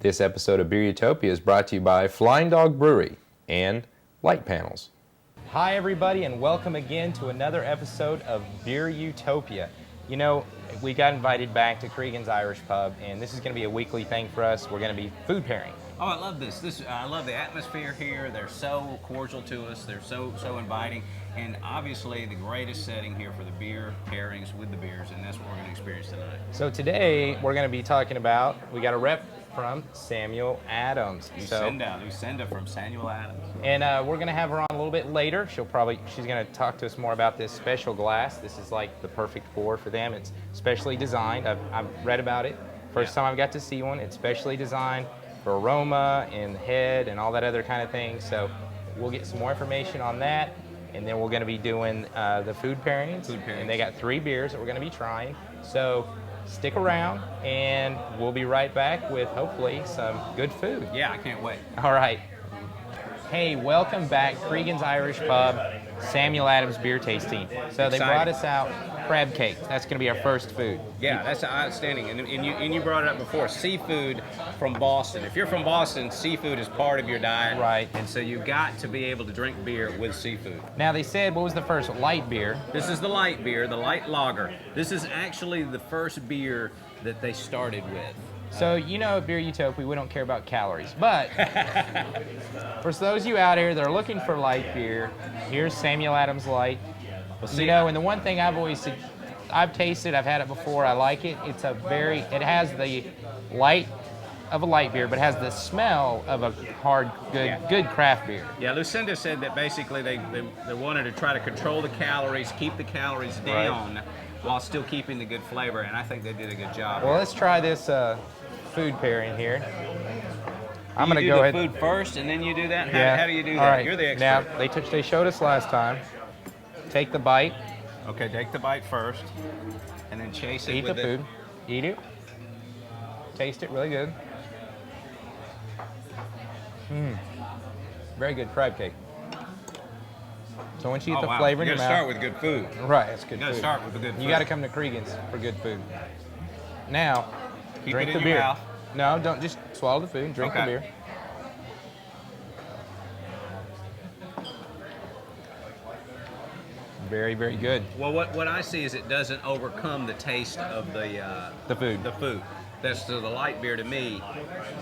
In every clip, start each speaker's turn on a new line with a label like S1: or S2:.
S1: This episode of Beer Utopia is brought to you by Flying Dog Brewery and Light Panels. Hi everybody, and welcome again to another episode of Beer Utopia. You know, we got invited back to Cregan's Irish Pub, and this is going to be a weekly thing for us. We're going to be food pairing.
S2: Oh, I love this. I love the atmosphere here. They're so cordial to us. They're so inviting. And obviously the greatest setting here for the beer pairings with the beers, and that's what we're going to experience tonight.
S1: So today we're going to be talking about, we got a rep from Samuel Adams.
S2: Lucinda from Samuel Adams.
S1: And we're going to have her on a little bit later. She's going to talk to us more about this special glass. This is like the perfect pour for them. It's specially designed. I've read about it. First time I've got to see one. It's specially designed for aroma and head and all that other kind of thing. So we'll get some more information on that. And then we're going to be doing the food pairings. And they got 3 beers that we're going to be trying. So stick around, and we'll be right back with hopefully some good food.
S2: Yeah, I can't wait.
S1: All right. Hey, welcome back, Cregan's Irish Pub, Samuel Adams beer tasting. So they brought us out crab cakes. That's going to be our first food.
S2: Yeah, that's outstanding. And you brought it up before, seafood from Boston. If you're from Boston, seafood is part of your diet.
S1: Right.
S2: And so you've got to be able to drink beer with seafood.
S1: Now they said, what was the first? Light beer.
S2: This is the light beer, the light lager. This is actually the first beer that they started with.
S1: So, you know, at Beer Utopia, we don't care about calories. But for those of you out here that are looking for light beer, here's Samuel Adams Light.
S2: Well, see,
S1: you know, and the one thing I've tasted, I've had it before, I like it. It has the light of a light beer, but it has the smell of a hard, good craft beer.
S2: Yeah, Lucinda said that basically they wanted to try to control the calories, keep the calories down, right, while still keeping the good flavor, and I think they did a good job.
S1: Well, let's try this food pairing here. I'm going to go ahead.
S2: You do the food first, and then you do that? How do you do that?
S1: All right.
S2: You're the expert.
S1: Now, they showed us last time. Take the bite.
S2: Okay, take the bite first, and then chase it
S1: Eat
S2: with
S1: the food. Eat it. Taste it really good. Very good crab cake. So once you get the flavor in your mouth.
S2: You gotta start with good food.
S1: Right, that's good food.
S2: You gotta start with the good food.
S1: You gotta come to Cregan's for good food. Now,
S2: Keep
S1: drink
S2: it
S1: the
S2: in
S1: beer.
S2: your mouth.
S1: No, don't just swallow the food and drink the beer. Very, very good.
S2: Well, what I see is it doesn't overcome the taste of the
S1: food.
S2: The food. That's the light beer to me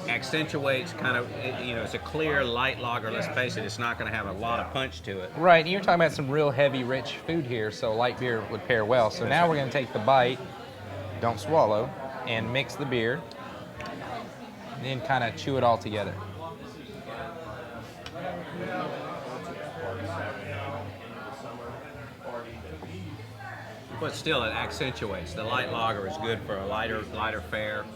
S2: accentuates kind of, it's a clear light lager. Let's face it, it's not going to have a lot of punch to it.
S1: Right, and you're talking about some real heavy, rich food here, so light beer would pair well. So now we're going to take the bite, don't swallow, and mix the beer, and then kind of chew it all together.
S2: But still, it accentuates. The light lager is good for a lighter fare.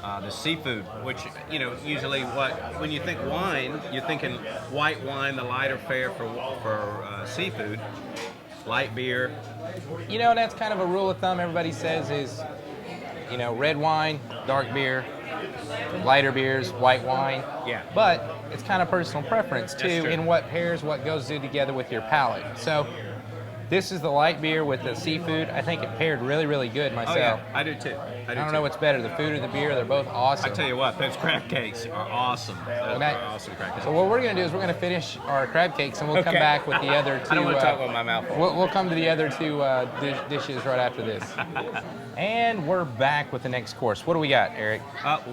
S2: The seafood, which, usually when you think wine, you're thinking white wine, the lighter fare for seafood. Light beer.
S1: You know, that's kind of a rule of thumb everybody says is, red wine, dark beer, lighter beers, white wine.
S2: Yeah.
S1: But it's kind of personal preference, too, in what pairs, what goes together with your palate. So this is the light beer with the seafood. I think it paired really, really good myself.
S2: Oh, yeah, I do too.
S1: I don't know what's better, the food or the beer. They're both awesome.
S2: I tell you what, those crab cakes are awesome. Those are awesome crab cakes.
S1: So what we're going to do is we're going to finish our crab cakes, and we'll come back with the other 2.
S2: I don't want to talk with my mouth full.
S1: We'll come to the other 2 dishes right after this. And we're back with the next course. What do we got, Eric?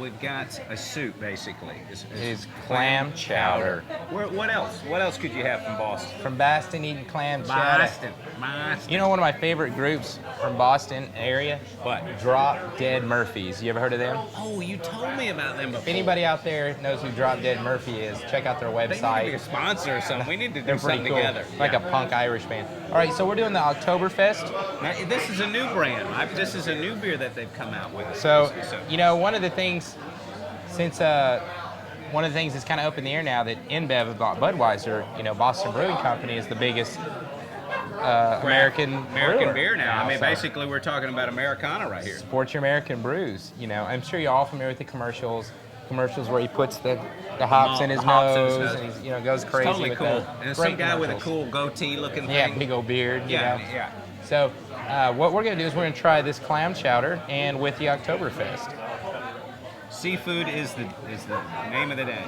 S2: We've got a soup, basically.
S1: It's clam chowder.
S2: What else? What else could you have from Boston?
S1: From Boston, eating clam chowder.
S2: Boston.
S1: You know one of my favorite groups from Boston area?
S2: What?
S1: Drop Dead Murphys. You ever heard of them?
S2: Oh, you told me about them before.
S1: If anybody out there knows who Drop Dead Murphy is, check out their website.
S2: They need to be a sponsor or something. We need to do something
S1: cool.
S2: together.
S1: Like a punk Irish band. All right, so we're doing the Oktoberfest.
S2: Now, this is a new brand. This is a new beer that they've come out with.
S1: So, one of the things, one of the things that's kind of up in the air now that InBev bought Budweiser, Boston Brewing Company is the biggest American
S2: beer now. I mean, basically, we're talking about Americana right here.
S1: Support your American brews. I'm sure you're all familiar with the commercials where he puts the hops in his nose and he goes crazy.
S2: It's totally
S1: with
S2: cool. And some guy with a cool goatee looking thing.
S1: Yeah, big old beard.
S2: Yeah.
S1: So what we're going to do is we're going to try this clam chowder and with the Oktoberfest.
S2: Seafood is the name of the day.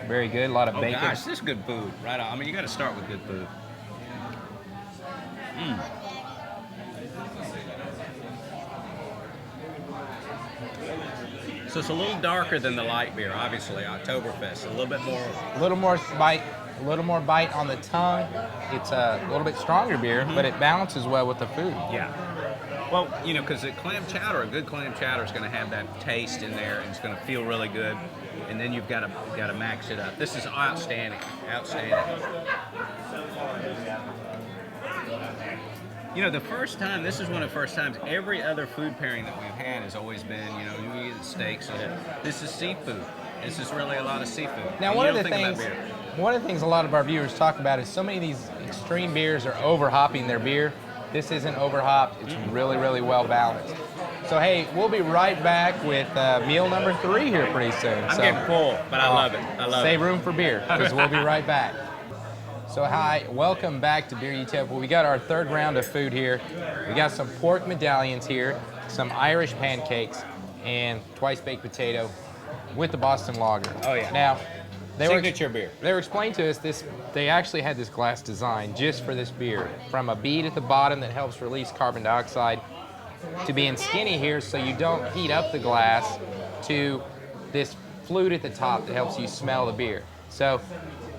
S1: Very good. A lot of
S2: Oh
S1: bacon.
S2: gosh, this is good food. Right on. I mean, you got to start with good food. So it's a little darker than the light beer, obviously. Oktoberfest, a little bit more.
S1: A little more bite on the tongue. It's a little bit stronger beer, but it balances well with the food.
S2: Yeah. Well, you know, because a good clam chowder is going to have that taste in there, and it's going to feel really good. And then you've got to max it up. This is outstanding. Outstanding. You know, this is one of the first times, every other food pairing that we've had has always been, you know, you eat steaks. This is seafood. This is really a lot of seafood.
S1: Now, one of the things a lot of our viewers talk about is so many of these extreme beers are over-hopping their beer. This isn't over-hopped. It's really, really well balanced. So, hey, we'll be right back with meal number 3 here pretty soon.
S2: I'm getting full, but I love it. I love it.
S1: Save room for beer, because we'll be right back. So, hi, welcome back to Beer Utopia. We got our third round of food here. We got some pork medallions here, some Irish pancakes, and twice-baked potato with the Boston Lager.
S2: Oh, yeah.
S1: Now,
S2: Signature beer.
S1: They were explaining to us they actually had this glass designed just for this beer, from a bead at the bottom that helps release carbon dioxide to being skinny here so you don't heat up the glass, to this flute at the top that helps you smell the beer. So,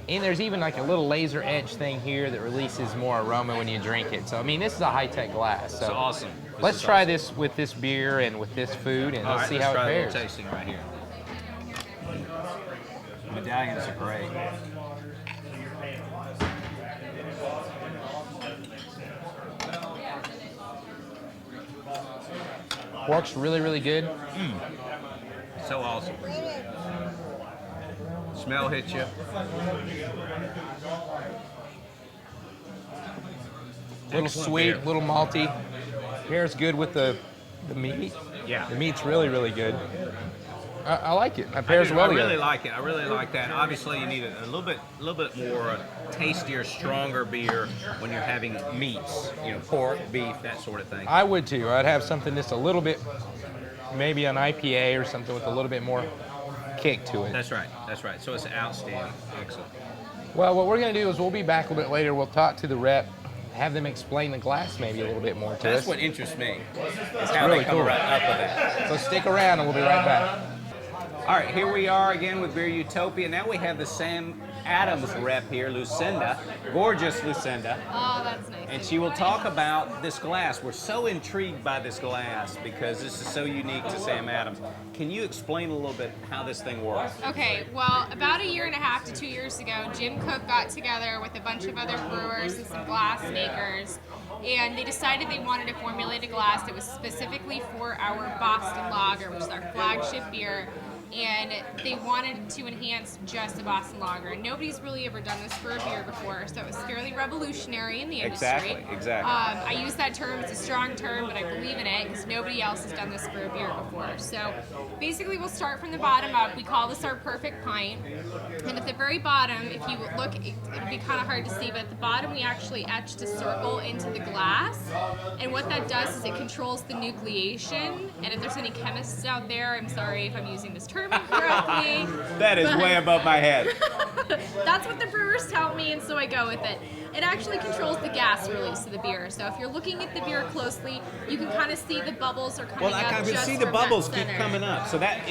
S1: and there's even like a little laser edge thing here that releases more aroma when you drink it. So, I mean, this is a high-tech glass. So
S2: It's awesome.
S1: Let's try this with this beer and with this food, and let's see how it fares.
S2: Let's try a little tasting right here. Medallions are great.
S1: Pork's really, really good.
S2: So awesome. Smell hits you.
S1: Little
S2: Excellent
S1: sweet,
S2: beer.
S1: little malty. Pairs good with the meat.
S2: Yeah.
S1: The meat's really, really good. I like it. It pairs well
S2: I really
S1: together.
S2: like it. I really like that. Obviously, you need a little bit more tastier, stronger beer when you're having meats. You know, pork, beef, that sort of thing.
S1: I would too. I'd have something just a little bit, maybe an IPA or something with a little bit more kick to it.
S2: That's right. That's right. So it's outstanding. Excellent.
S1: Well, what we're going to do is we'll be back a little bit later. We'll talk to the rep, have them explain the glass maybe a little bit more to us.
S2: That's what interests me. Is how
S1: really
S2: they come
S1: cool.
S2: right up with that.
S1: So stick around and we'll be right back.
S2: All right, here we are again with Beer Utopia. Now we have the Sam Adams rep here, Lucinda, gorgeous Lucinda.
S3: Oh, that's nice.
S2: And she will talk about this glass. We're so intrigued by this glass because this is so unique to Sam Adams. Can you explain a little bit how this thing works?
S3: Okay, well, about 1.5 to 2 years ago, Jim Cook got together with a bunch of other brewers and some glass makers, and they decided they wanted to formulate a glass that was specifically for our Boston Lager, which is our flagship beer. And they wanted to enhance just the Boston Lager. And nobody's really ever done this for a beer before, so it was fairly revolutionary in the industry.
S2: Exactly.
S3: I use that term, it's a strong term, but I believe in it because nobody else has done this for a beer before. So basically we'll start from the bottom up. We call this our perfect pint. And at the very bottom, if you look, it'll be kind of hard to see, but at the bottom we actually etched a circle into the glass. And what that does is it controls the nucleation. And if there's any chemists out there, I'm sorry if I'm using this term incorrectly.
S2: That is way above my head.
S3: That's what the brewers tell me, and so I go with it. It actually controls the gas release of the beer. So if you're looking at the beer closely, you can kind of see the bubbles are coming up.
S2: Well, I can
S3: just
S2: see the
S3: from
S2: bubbles
S3: that
S2: keep
S3: center.
S2: coming up. So that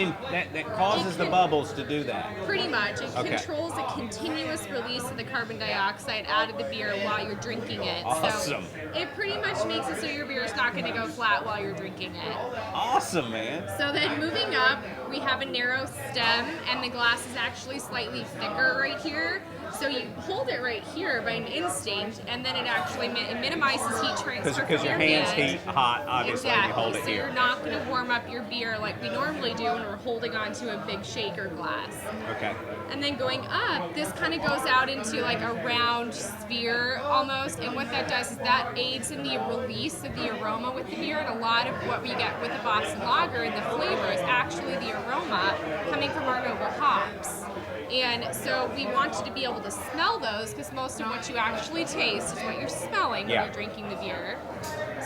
S2: causes the bubbles to do that.
S3: Pretty much. It
S2: Okay.
S3: controls a continuous release of the carbon dioxide out of the beer while you're drinking it.
S2: Awesome.
S3: So it pretty much makes it so your beer is not going to go flat while you're drinking it.
S2: Awesome, man.
S3: So then moving up, we have a narrow stem, and the glass is actually slightly thicker right here. So you hold it right here by an instinct, and then it actually it minimizes heat transfer
S2: Because
S3: from
S2: your
S3: your
S2: hands
S3: hand.
S2: heat hot, obviously, when you hold it
S3: so
S2: here.
S3: you're not going to warm up your beer like we normally do when we're holding onto a big shaker glass.
S2: Okay.
S3: And then going up, this kind of goes out into like a round sphere almost, and what that does is that aids in the release of the aroma with the beer, and a lot of what we get with the Boston Lager and the flavor is actually the aroma coming from our noble hops. And so we want you to be able to smell those because most of what you actually taste is what you're smelling when
S2: Yeah.
S3: you're drinking the beer.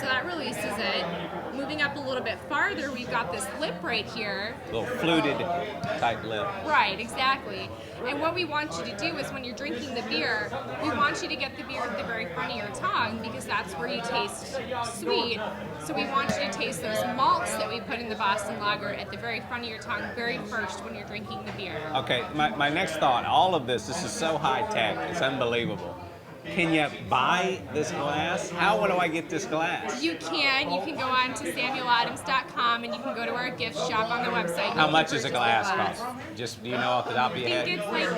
S3: So that releases it. Moving up a little bit farther, we've got this lip right here.
S2: Little fluted type lip.
S3: Right, exactly. And what we want you to do is when you're drinking the beer, we want you to get the beer at the very front of your tongue because that's where you taste sweet. So we want you to taste those malts that we put in the Boston Lager at the very front of your tongue very first when you're drinking the beer.
S2: Okay, my next thought, all of this is so high tech, it's unbelievable. Can you buy this glass? How do I get this glass?
S3: You can go on to samueladams.com and you can go to our gift shop on the website.
S2: How much does a glass cost? Just, do you know off the top of your
S3: I
S2: head?
S3: think it's like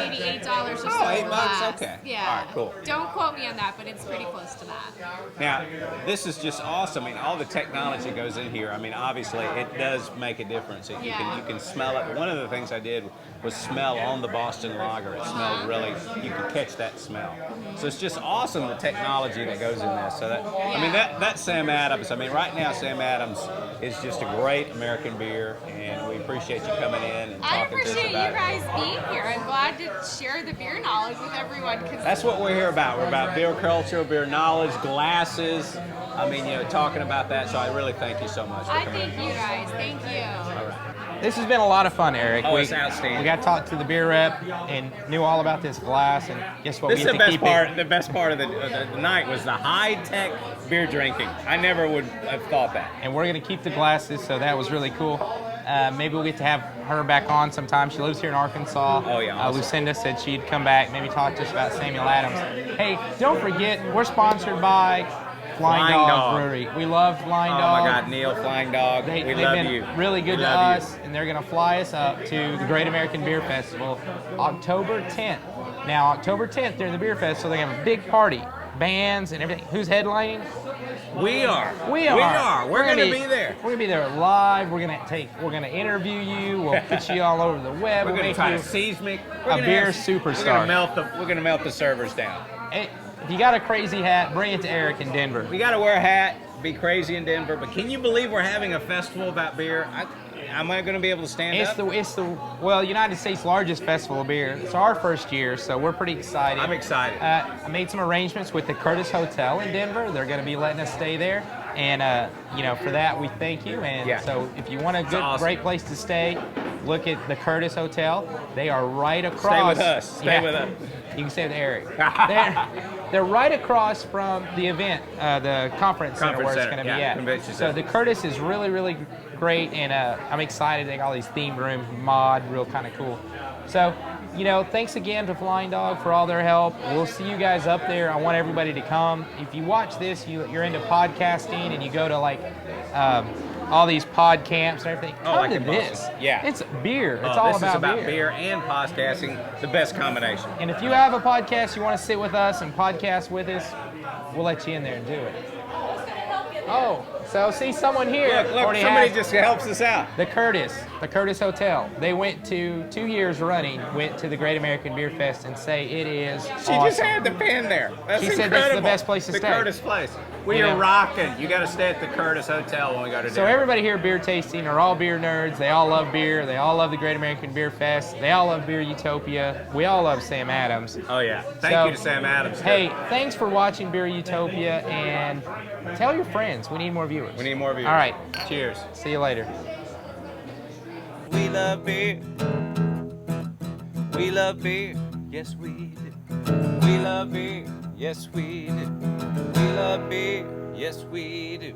S3: maybe $8 or so.
S2: Oh, $8,
S3: a glass.
S2: okay.
S3: Yeah.
S2: All right, cool.
S3: Don't quote me on that, but it's pretty close to that.
S2: Now, this is just awesome. I mean, all the technology goes in here. I mean, obviously, it does make a difference. You can smell it. But one of the things I did was smell on the Boston Lager. It smelled really, you could catch that smell. So it's just awesome, the technology that goes in this. So that, I mean, that's Sam Adams. I mean, right now, Sam Adams is just a great American beer, and we appreciate you coming in and
S3: I
S2: talking to us
S3: appreciate you
S2: about it.
S3: guys being here. I'm glad to share the beer knowledge with everyone.
S2: That's what we're here about. We're about beer culture, beer knowledge, glasses. I mean, talking about that. So I really thank you so much for
S3: I
S2: coming.
S3: thank you guys. Thank you.
S2: All right.
S1: This has been a lot of fun, Eric.
S2: Oh, it's outstanding.
S1: We got to talk to the beer rep and knew all about this glass. And guess what?
S2: This
S1: We
S2: is
S1: get
S2: the
S1: to
S2: best
S1: keep
S2: part.
S1: it.
S2: The best part of the night was the high-tech beer drinking. I never would have thought that.
S1: And we're going to keep the glasses, so that was really cool. Maybe we'll get to have her back on sometime. She lives here in Arkansas.
S2: Oh, yeah, awesome.
S1: Lucinda said she'd come back, maybe talk to us about Samuel Adams. Hey, don't forget, we're sponsored by Flying Dog Brewery. We love Flying Dog.
S2: Oh my God, Neil, Flying Dog.
S1: They've
S2: love
S1: been
S2: you.
S1: really good
S2: We
S1: to
S2: love
S1: us, and they're going to fly us up to the Great American Beer Festival October 10th. Now, October 10th, during the beer festival, they have a big party, bands and everything. Who's headlining?
S2: We are.
S1: We are.
S2: We're going to be there.
S1: We're going to be there live. We're going to interview you. We'll put you all over the web.
S2: We're
S1: We'll
S2: going to
S1: make
S2: try
S1: you
S2: to seismic.
S1: a beer superstar.
S2: We're going to melt the servers down.
S1: Hey, if you got a crazy hat, bring it to Eric in Denver.
S2: We got to wear a hat, be crazy in Denver. But can you believe we're having a festival about beer? Am I going to be able to stand up?
S1: It's the United States' largest festival of beer. It's our first year, so we're pretty excited.
S2: I'm excited.
S1: I made some arrangements with the Curtis Hotel in Denver. They're going to be letting us stay there, and for that we thank you. And so if you want a great place to stay, look at the Curtis Hotel. They are right across.
S2: Stay with us. Stay with us.
S1: You can stay with Eric. They're right across from the event, the conference center where it's going to be at.
S2: Convention
S1: So
S2: center.
S1: the Curtis is really, really great, and I'm excited. They got all these themed rooms, mod, real kind of cool. So, thanks again to Flying Dog for all their help. We'll see you guys up there. I want everybody to come. If you watch this, you're into podcasting, and you go to all these pod camps and everything. Come to this.
S2: Yeah.
S1: It's beer. It's all
S2: this is about
S1: beer.
S2: beer and podcasting, the best combination.
S1: And if you have a podcast, you want to sit with us and podcast with us, we'll let you in there and do it. Oh, so see someone here.
S2: Look,
S1: already
S2: somebody
S1: has
S2: just helps us out.
S1: the Curtis Hotel. They went to 2 years running, went to the Great American Beer Fest and say it is
S2: She
S1: awesome.
S2: just had the pen there. That's
S1: She said
S2: incredible.
S1: that's the best place to
S2: the
S1: stay.
S2: Curtis place. We are rocking. You got to stay at the Curtis Hotel when we go to
S1: So
S2: dinner.
S1: everybody here beer tasting are all beer nerds. They all love beer. They all love the Great American Beer Fest. They all love Beer Utopia. We all love Sam Adams.
S2: Oh yeah. Thank you to Sam Adams.
S1: Hey, thanks for watching Beer Utopia, and tell your friends. We need more viewers.
S2: We need more viewers.
S1: All right.
S2: Cheers.
S1: See you later.
S4: We love beer. We love beer. Yes, we do. We love beer. Yes, we do. We love beer. Yes, we do.